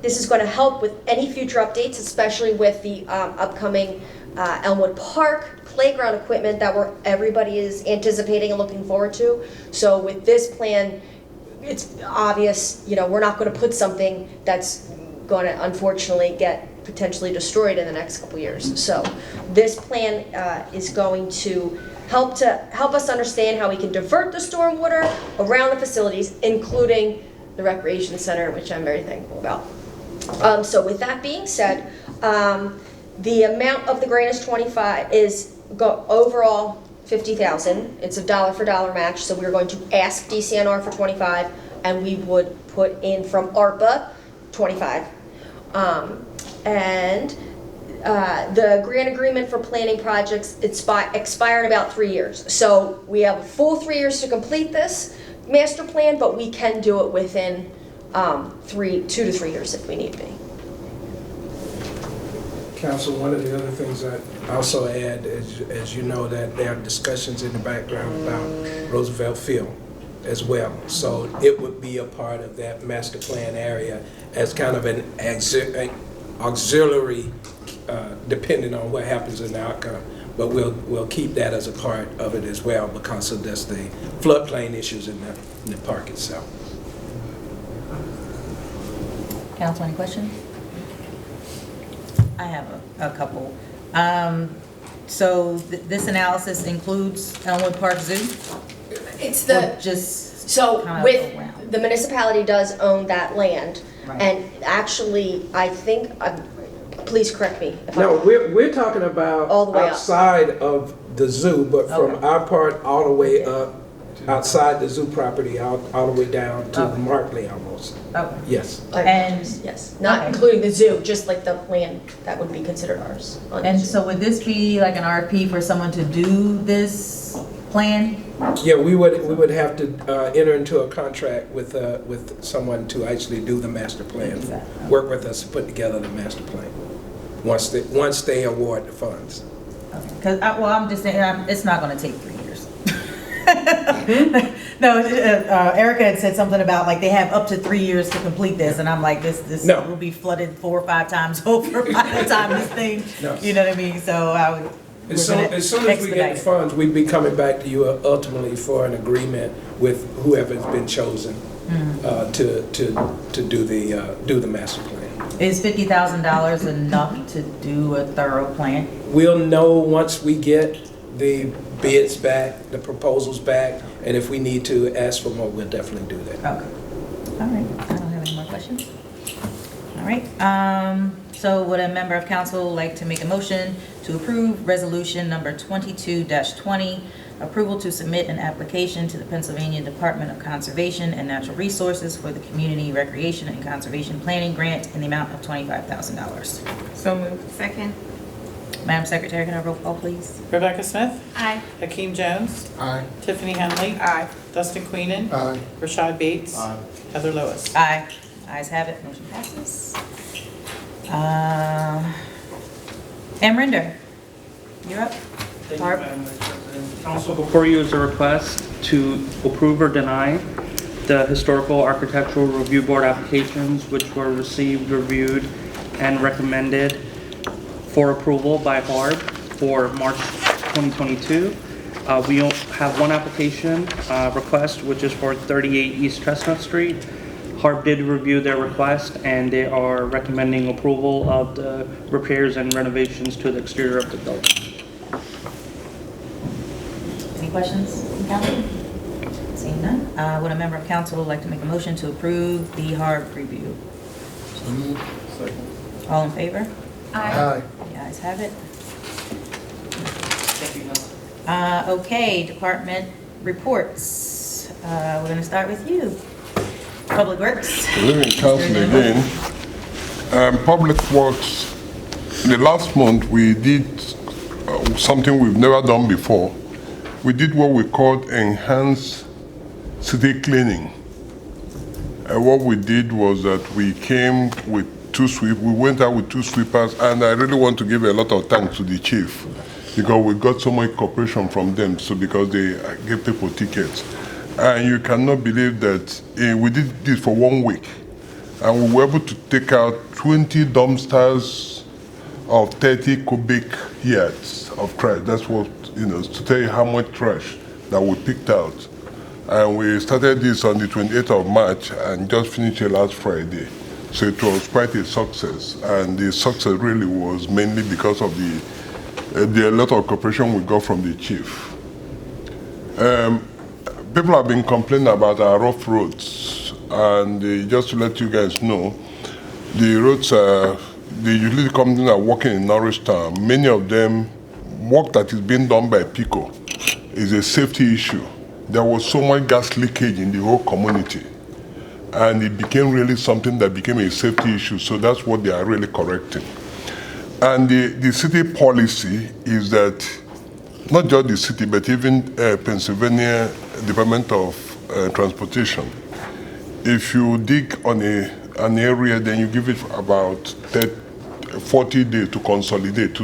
This is going to help with any future updates, especially with the upcoming Elmwood Park playground equipment that everybody is anticipating and looking forward to. So with this plan, it's obvious, you know, we're not going to put something that's going to unfortunately get potentially destroyed in the next couple years. So this plan is going to help us understand how we can divert the stormwater around the facilities, including the recreation center, which I'm very thankful about. So with that being said, the amount of the grant is overall $50,000. It's a dollar-for-dollar match, so we're going to ask DCNR for $25,000, and we would put in from ARPA $25,000. And the grant agreement for planning projects expired about 3 years. So we have a full 3 years to complete this master plan, but we can do it within 2 to 3 years if we need be. Council, one of the other things I also add, as you know, that there are discussions in the background about Roosevelt Field as well. So it would be a part of that master plan area as kind of an auxiliary, depending on what happens in the outcome. But we'll keep that as a part of it as well because of this, the floodplain issues in the park itself. Council, any questions? I have a couple. So this analysis includes Elmwood Park Zoo? It's Or just so kind of with around? the municipality does own that land, Right. and actually, I think, please correct me if No, I'm we're talking about All the way up. outside of the zoo, but from Okay. our part all the way up, outside the zoo property, all the way down to Okay. Markley almost. Okay. Yes. And, yes, not okay. including the zoo, just like the land that would be considered ours. on the And zoo. so would this be like an RFP for someone to do this plan? Yeah, we would have to enter into a contract with someone to actually do the master plan. Exactly. Work with us to put together the master plan, once they award the funds. Because, well, I'm just saying, it's not going to take 3 years. No, Erica had said something about like they have up to 3 years to complete this, and I'm like, this No. will be flooded 4 or 5 times over by the time this thing, No. you know what I mean? So As soon as we get the funds, we'd be coming back to you ultimately for an agreement with whoever's been chosen to do the master plan. Is $50,000 enough to do a thorough plan? We'll know once we get the bids back, the proposals back, and if we need to ask for more, we'll definitely do that. Okay. All right. I don't have any more questions. All right. So would a member of council like to make a motion to approve resolution number 22-20, approval to submit an application to the Pennsylvania Department of Conservation and Natural Resources for the Community Recreation and Conservation Planning Grant in the amount of $25,000? So moved. Second. Madam Secretary, can I have a roll call, please? Rebecca Smith. Aye. Hakeem Jones. Aye. Tiffany Henley. Aye. Dustin Queenan. Aye. Rashad Bates. Aye. Heather Lewis. Aye. Ayes have it, motion passes. Amrinder, you're up. Thank you, Harb. Madam Vice President. Council, before you is a request to approve or deny the Historical Architectural Review Board applications which were received, reviewed, and recommended for approval by HARB for March 2022. We have one application request, which is for 38 East Chestnut Street. HARB did review their request, and they are recommending approval of the repairs and renovations to the exterior of the building. Any questions from council? Seeing none, would a member of council like to make a motion to approve the HARB review? All in favor? Aye. The ayes have it. Thank you, Council. Okay, department reports. We're going to start with you. Public Works. Good evening, Council, again. Public Works, the last month we did something we've never done before. We did what we called enhanced city cleaning. What we did was that we came with we went out with 2 sweepers, and I really want to give a lot of thanks to the chief because we got so much cooperation from them, so because they gave people tickets. And you cannot believe that we did this for 1 week, and we were able to take out 20 dumpsters of 30 cubic yards of trash. That's what, to tell you how much trash that we picked out. And we started this on the 28th of March and just finished it last Friday. So it was quite a success, and the success really was mainly because of the lot of cooperation we got from the chief. People have been complaining about our rough roads, and just to let you guys know, the roads the utility companies are working in Norristown. Many of them, work that is being done by PICO is a safety issue. There was so much gas leakage in the whole community, and it became really something that became a safety issue, so that's what they are really correcting. And the city policy is that, not just the city, but even Pennsylvania Department of Transportation, if you dig on an area, then you give it about 40 days to consolidate,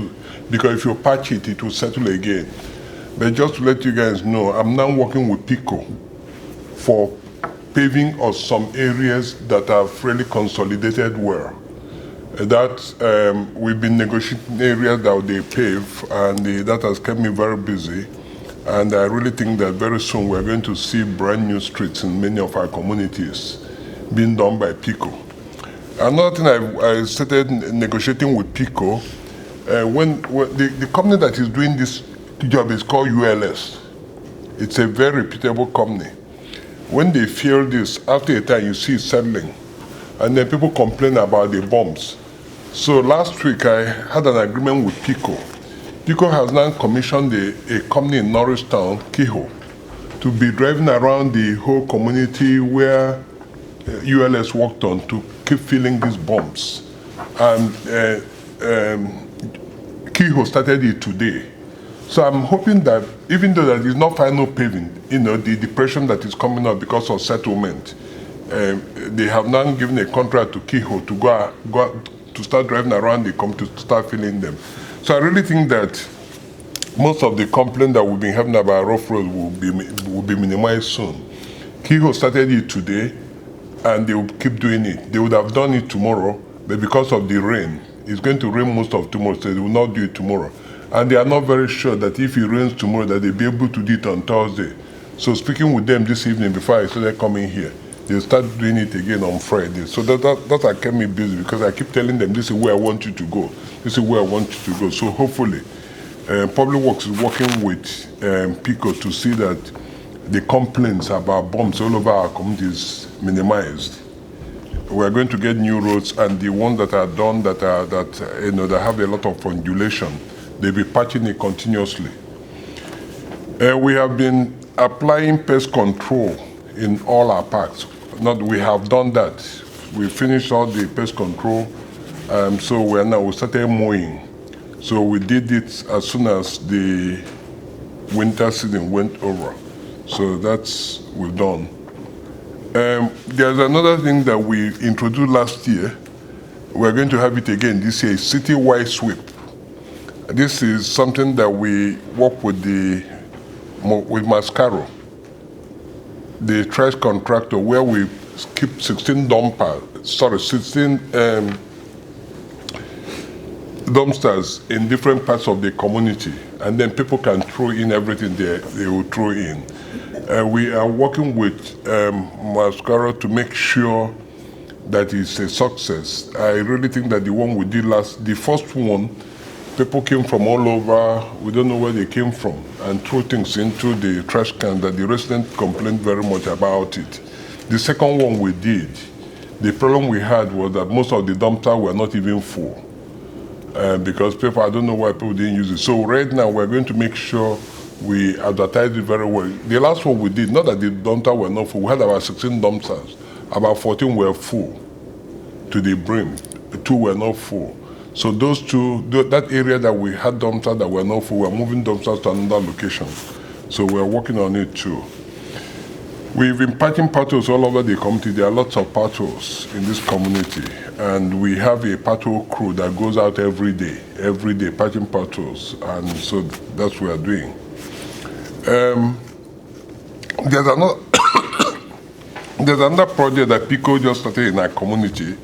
because if you patch it, it will settle again. But just to let you guys know, I'm now working with PICO for paving of some areas that are fairly consolidated well. That we've been negotiating areas that they pave, and that has kept me very busy. And I really think that very soon we're going to see brand new streets in many of our communities being done by PICO. Another thing I started negotiating with PICO, when the company that is doing this job is called ULS. It's a very reputable company. When they feel this, after a time you see it settling, and then people complain about the bumps. So last week I had an agreement with PICO. PICO has now commissioned a company in Norristown, Kehoe, to be driving around the whole community where ULS worked on to keep filling these bumps. And Kehoe started it today. So I'm hoping that even though that is not final paving, the depression that is coming up because of settlement, they have now given a contract to Kehoe to go to start driving around the community to start filling them. So I really think that most of the complaints that we've been having about rough roads will be minimized soon. Kehoe started it today, and they will keep doing it. They would have done it tomorrow, but because of the rain, it's going to rain most of tomorrow, so they will not do it tomorrow. And they are not very sure that if it rains tomorrow, that they'll be able to do it on Thursday. So speaking with them this evening before I started coming here, they'll start doing it again on Friday. So that kept me busy, because I keep telling them, this is where I want you to go. This is where I want you to go. So hopefully, Public Works is working with PICO to see that the complaints about bumps all over our communities minimized. We're going to get new roads, and the ones that are done that have a lot of undulation, they'll be patching it continuously. We have been applying pest control in all our parks. We have done that. We finished all the pest control, so we started mowing. So we did it as soon as the winter season went over. So we've done. There's another thing that we introduced last year. We're going to have it again this year, citywide sweep. This is something that we work with Mascaro, the trash contractor, where we keep 16 dumpsters in different parts of the community, and then people can throw in everything they will throw in. We are working with Mascaro to make sure that it's a success. I really think that the one we did the first one, people came from all over, we don't know where they came from, and threw things into the trash can that the residents complained very much about it. The second one we did, the problem we had was that most of the dumpsters were not even full, because people, I don't know why people didn't use it. So right now we're going to make sure we advertise it very well. The last one we did, not that the dumpsters were not full, we had about 16 dumpsters, about 14 were full to the brim, 2 were not full. So those two, that area that we had dumpsters that were not full, we're moving dumpsters to another location. So we're working on it too. We've been patching potholes all over the community. There are lots of potholes in this community. And we have a pothole crew that goes out every day patching potholes. And so that's what we're doing. There's another project that PICO just started in our community,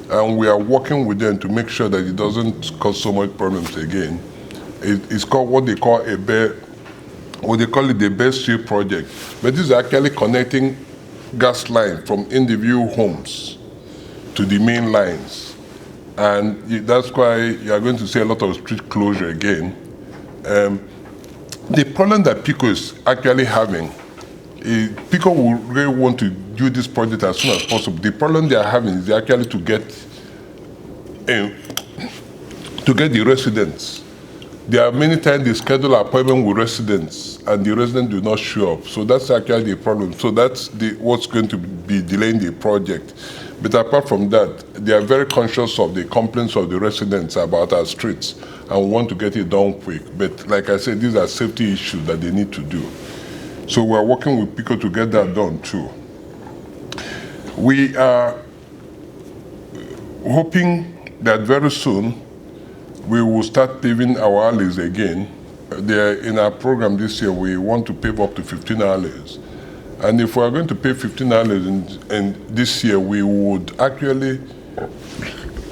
and we are working with them to make sure that it doesn't cause so much problems again. It's called what they call it the Best Street Project. But this is actually connecting gas line from individual homes to the main lines. And that's why you are going to see a lot of street closure again. The problem that PICO is actually having, PICO will really want to do this project as soon as possible. The problem they are having is actually to get the residents. There are many times they schedule appointment with residents and the residents do not show up. So that's actually the problem. So that's what's going to be delaying the project. But apart from that, they are very conscious of the complaints of the residents about our streets and want to get it done quick. But like I said, these are safety issues that they need to do. So we're working with PICO to get that done too. We are hoping that very soon we will start paving our alleys again. In our program this year, we want to pave up to 15 alleys. And if we are going to pave 15 alleys in this year, we would actually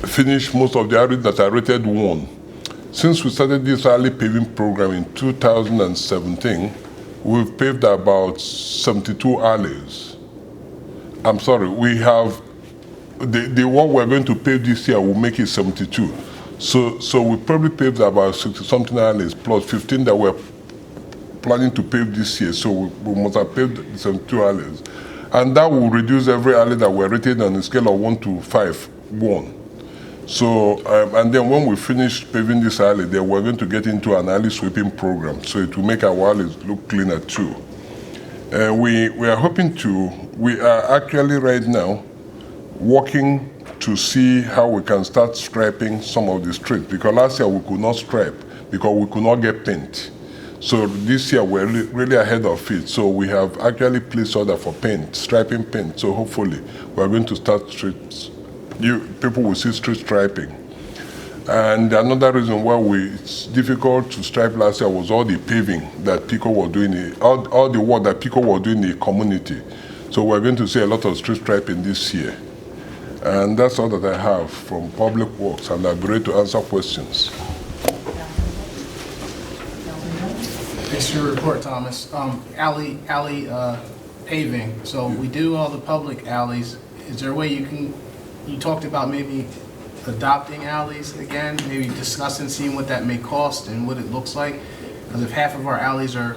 finish most of the alleys that are rated 1. Since we started this alley paving program in 2017, we've paved about 72 alleys. I'm sorry, we have, the one we're going to pave this year will make it 72. So we probably paved about 60-something alleys plus 15 that we're planning to pave this year. So we must have paved 72 alleys. And that will reduce every alley that we're rated on a scale of 1 to 5, 1. So, and then when we finish paving this alley, then we're going to get into an alley sweeping program. So it will make our alleys look cleaner too. We are hoping to, we are actually right now working to see how we can start striping some of the streets, because last year we could not stripe because we could not get paint. So this year we're really ahead of it. So we have actually placed order for paint, striping paint. So hopefully we're going to start streets. People will see street striping. And another reason why it's difficult to stripe last year was all the paving that PICO were doing, all the work that PICO were doing in the community. So we're going to see a lot of street striping this year. And that's all that I have from Public Works, and I'll be ready to answer questions. Thanks for your report, Thomas. Alley paving. So we do all the public alleys. Is there a way you talked about maybe adopting alleys again, maybe discussing, seeing what that may cost and what it looks like? Because if half of our alleys are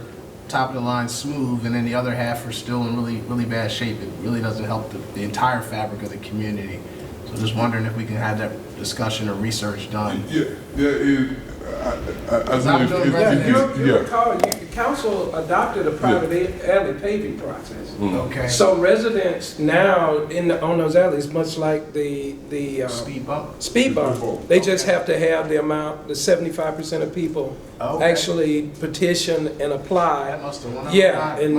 top of the line smooth and then the other half are still in really bad shape, it really doesn't help the entire fabric of the community. So just wondering if we can have that discussion or research done. You recall, the council adopted a private alley paving process. Okay. So residents now on those alleys, much like the speed bump, they just have to have the amount, the 75% of people actually petition and apply. That must have won. Yeah, and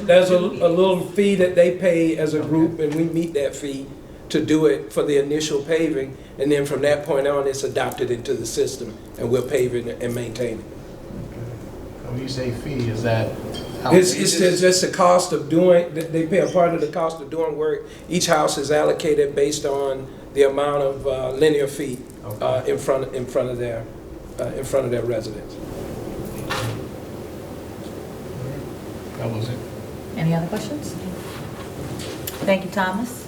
there's a little fee that they pay as a group, and we meet that fee to do it for the initial paving, and then from that point on, it's adopted into the system, and we'll pave it and maintain it. When you say fee, is that? It's just the cost of doing. They pay a part of the cost of doing work. Each house is allocated based on the amount of linear feet in front of their residence. That was it. Any other questions? Thank you, Thomas.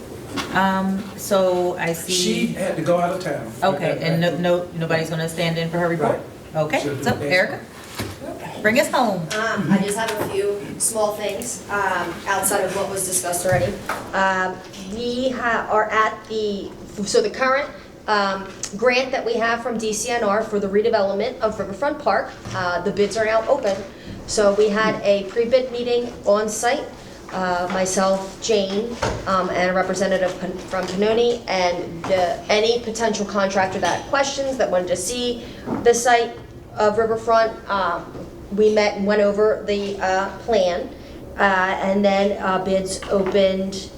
So I see. She had to go out of town. Okay, and nobody's going to stand in for her report? Right. Okay, so Erica, bring us home. I just have a few small things outside of what was discussed already. We are at the current grant that we have from DCNR for the redevelopment of Riverfront Park. The bids are now open. So we had a pre-bid meeting on site. Myself, Jane, and a representative from Pannoni, and any potential contractor that had questions, that wanted to see the site of Riverfront. We met and went over the plan, and then bids opened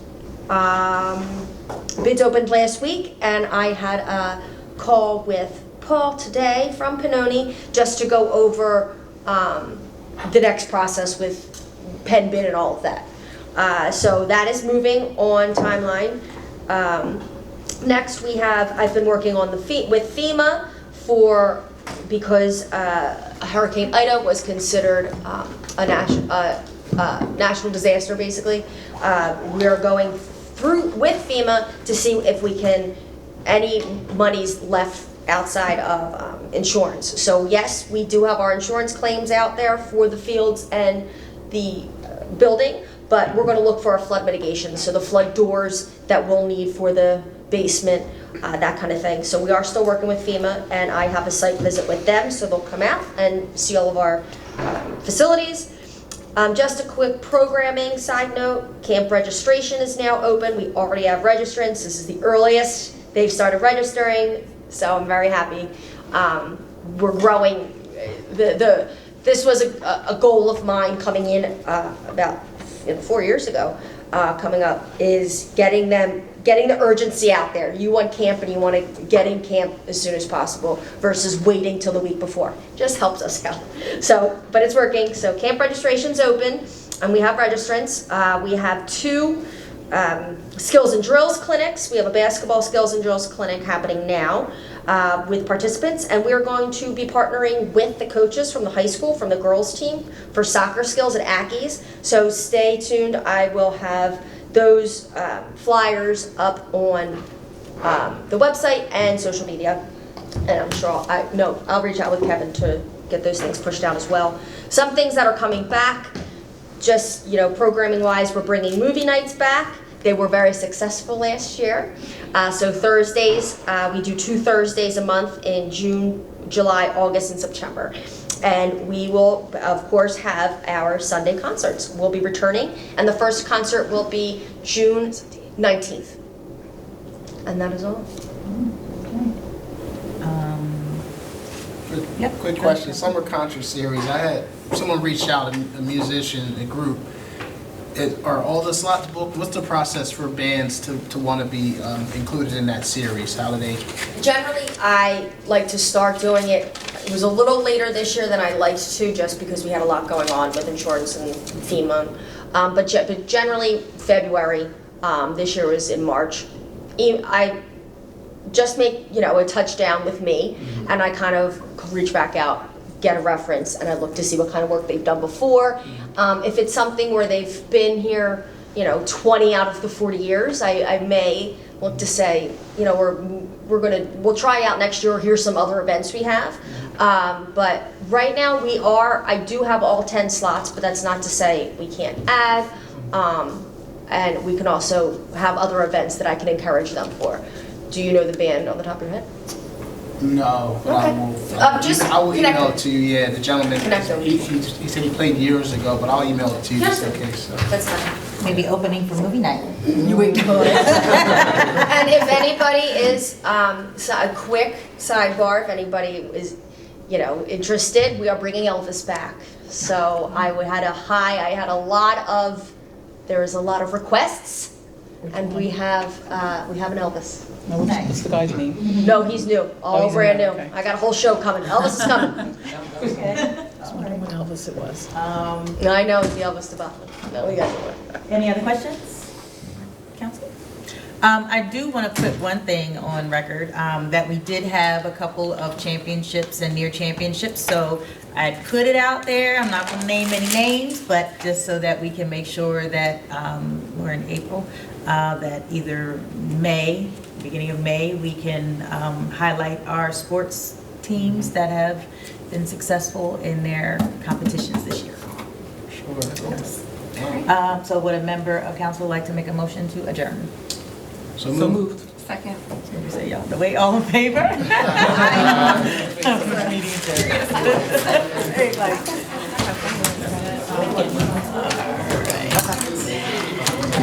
last week, and I had a call with Paul today from Pannoni just to go over the next process with pen bid and all of that. So that is moving on timeline. Next I've been working on with FEMA because Hurricane Ida was considered a national disaster, basically. We're going through with FEMA to see if we can, any monies left outside of insurance. So yes, we do have our insurance claims out there for the fields and the building, but we're going to look for a flood mitigation, so the flood doors that we'll need for the basement, that kind of thing. So we are still working with FEMA, and I have a site visit with them, so they'll come out and see all of our facilities. Just a quick programming side note, camp registration is now open. We already have registrants. This is the earliest they've started registering, so I'm very happy. We're growing. This was a goal of mine coming in about 4 years ago, coming up, is getting the urgency out there. You want camp and you want to get in camp as soon as possible versus waiting till the week before. Just helps us out. So, but it's working. So camp registration's open and we have registrants. We have 2 skills and drills clinics. We have a basketball skills and drills clinic happening now with participants, and we're going to be partnering with the coaches from the high school, from the girls team, for soccer skills at Ackies. So stay tuned. I will have those flyers up on the website and social media, and I'm sure I'll reach out with Kevin to get those things pushed out as well. Some things that are coming back, just programming wise, we're bringing movie nights back. They were very successful last year. So Thursdays, we do 2 Thursdays a month in June, July, August, and September. And we will, of course, have our Sunday concerts. We'll be returning, and the first concert will be June 19th. And that is all. Quick question. Summer concert series. I had someone reach out, a musician, a group. Are all the slots booked? What's the process for bands to want to be included in that series? How do they? Generally, I like to start doing it. It was a little later this year than I liked to, just because we had a lot going on with insurance and FEMA. But generally, February. This year was in March. I just make a touchdown with me, and I kind of reach back out, get a reference, and I look to see what kind of work they've done before. If it's something where they've been here, 20 out of the 40 years, I may look to say, we'll try out next year, or here's some other events we have. But right now I do have all 10 slots, but that's not to say we can't add. And we can also have other events that I can encourage them for. Do you know the band on the top of your head? No, but okay. I will email it to you. Yeah, the gentleman. He said he played years ago, but I'll email it to you just in case. So. That's fine. Maybe opening for movie night. You wait. And if anybody is a quick sidebar, if anybody is interested, we are bringing Elvis back. So there was a lot of requests, and we have an Elvis. What's the guy's name? No, he's new. All brand new. Okay. I got a whole show coming. Elvis is coming. I was wondering what Elvis it was. I know it's the Elvis development. No, we got it. Any other questions, Council? I do want to put one thing on record, that we did have a couple of championships and near championships, so I put it out there. I'm not going to name any names, but just so that we can make sure that we're in April, that either beginning of May, we can highlight our sports teams that have been successful in their competitions this year. Sure. Yes. So would a member of council like to make a motion to adjourn? So moved. Second. We say y'all the way, all in favor? Meeting adjourned.